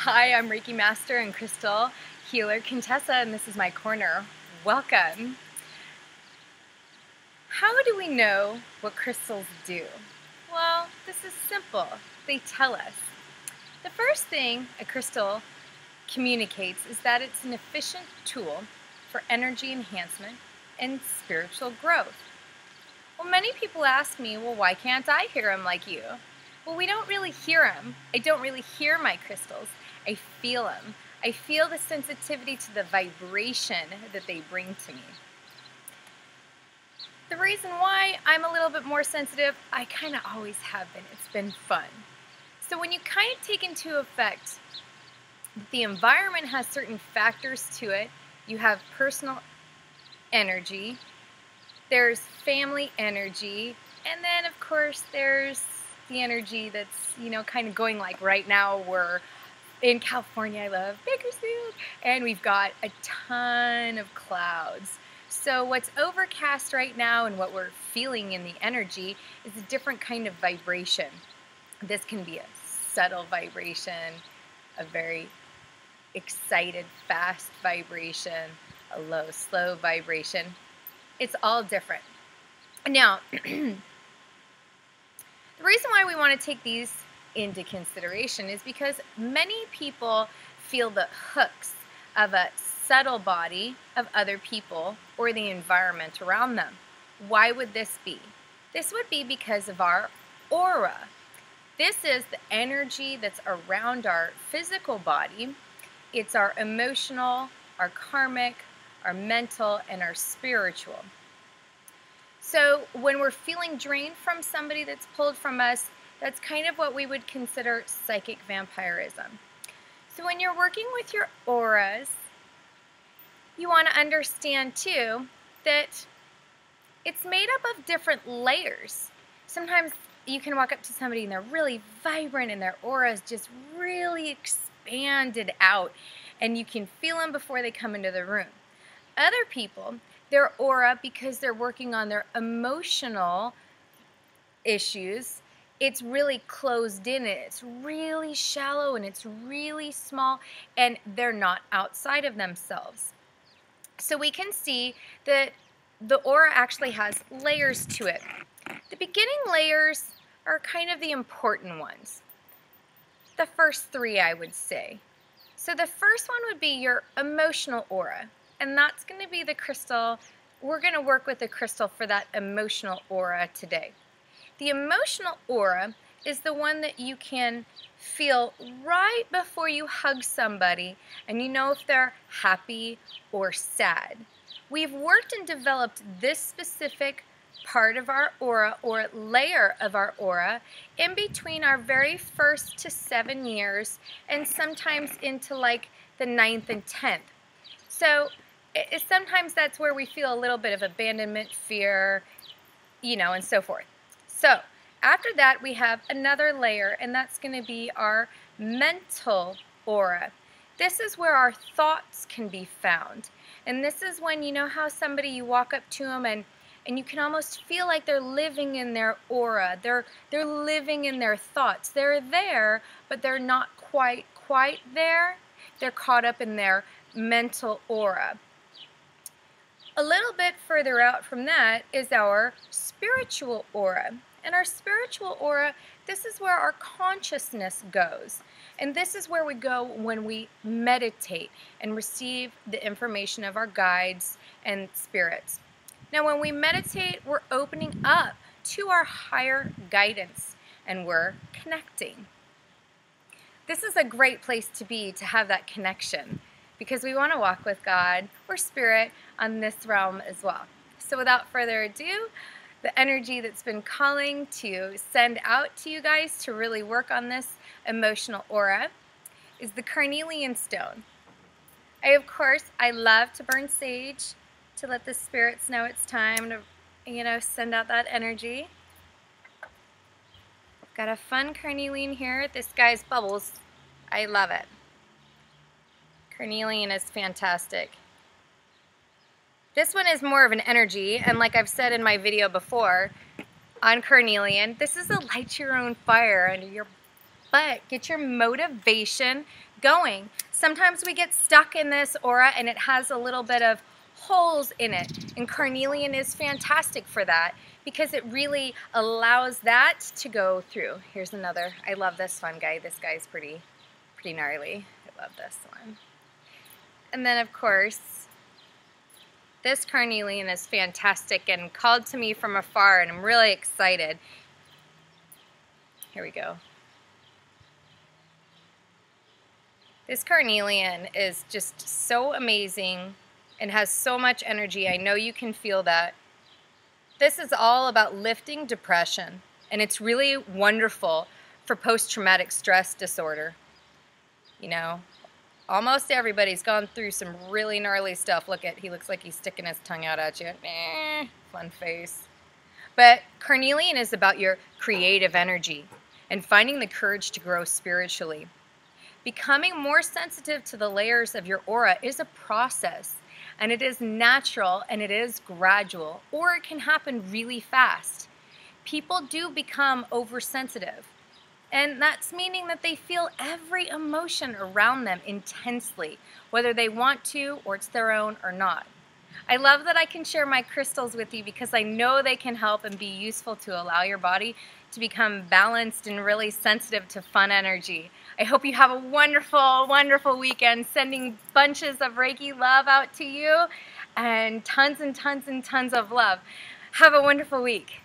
Hi, I'm Reiki Master and Crystal Healer Contessa, and this is my corner. Welcome. How do we know what crystals do? Well, this is simple. They tell us. The first thing a crystal communicates is that it's an efficient tool for energy enhancement and spiritual growth. Well, many people ask me, well, why can't I hear them like you? Well, we don't really hear them. I don't really hear my crystals. I feel them. I feel the sensitivity to the vibration that they bring to me. The reason why I'm a little bit more sensitive, I kind of always have been. It's been fun. So when you kind of take into effect that the environment has certain factors to it, you have personal energy, there's family energy, and then of course there's the energy that's, kind of going like right now. We're in California, I love Bakersfield, and we've got a ton of clouds. So what's overcast right now and what we're feeling in the energy is a different kind of vibration. This can be a subtle vibration, a very excited, fast vibration, a low, slow vibration. It's all different. Now, the reason why we want to take these into consideration is because many people feel the hooks of a subtle body of other people or the environment around them. Why would this be? This would be because of our aura. This is the energy that's around our physical body. It's our emotional, our karmic, our mental, and our spiritual. So when we're feeling drained from somebody that's pulled from us, that's kind of what we would consider psychic vampirism. So when you're working with your auras, you want to understand too that it's made up of different layers. Sometimes you can walk up to somebody and they're really vibrant and their aura is just really expanded out, and you can feel them before they come into the room. Other people, their aura, because they're working on their emotional issues, it's really closed in, and it's really shallow, and it's really small, and they're not outside of themselves. So we can see that the aura actually has layers to it. The beginning layers are kind of the important ones. The first three, I would say. So the first one would be your emotional aura, and that's going to be the crystal. We're going to work with the crystal for that emotional aura today. The emotional aura is the one that you can feel right before you hug somebody, and you know if they're happy or sad. We've worked and developed this specific part of our aura, or layer of our aura, in between our very first to 7 years, and sometimes into like the 9th and 10th. So sometimes that's where we feel a little bit of abandonment, fear, and so forth. So after that, we have another layer, and that's going to be our mental aura. This is where our thoughts can be found. And this is when, you know how somebody, you walk up to them and you can almost feel like they're living in their aura. They're living in their thoughts. They're there, but they're not quite there. They're caught up in their mental aura. A little bit further out from that is our spiritual aura. And our spiritual aura, this is where our consciousness goes. And this is where we go when we meditate and receive the information of our guides and spirits. Now, when we meditate, we're opening up to our higher guidance, and we're connecting. This is a great place to be, to have that connection, because we want to walk with God or spirit on this realm as well. So without further ado, the energy that's been calling to send out to you guys to really work on this emotional aura is the Carnelian stone. Of course, I love to burn sage to let the spirits know it's time to, send out that energy. I've got a fun carnelian here. This guy's bubbles. I love it. Carnelian is fantastic. This one is more of an energy, and like I've said in my video before on Carnelian, this is a light your own fire under your butt. Get your motivation going. Sometimes we get stuck in this aura and it has a little bit of holes in it, and Carnelian is fantastic for that because it really allows that to go through. Here's another. I love this one guy. This guy's pretty gnarly. I love this one. And then of course, this Carnelian is fantastic and called to me from afar, and I'm really excited. Here we go. This Carnelian is just so amazing and has so much energy. I know you can feel that. This is all about lifting depression, and it's really wonderful for post-traumatic stress disorder. You know, almost everybody's gone through some really gnarly stuff. Look at, he looks like he's sticking his tongue out at you. Fun face. But Carnelian is about your creative energy and finding the courage to grow spiritually. Becoming more sensitive to the layers of your aura is a process, and it is natural and it is gradual, or it can happen really fast. People do become oversensitive, and that's meaning that they feel every emotion around them intensely, whether they want to or it's their own or not. I love that I can share my crystals with you because I know they can help and be useful to allow your body to become balanced and really sensitive to fun energy. I hope you have a wonderful, wonderful weekend. Sending bunches of Reiki love out to you and tons and tons and tons of love. Have a wonderful week.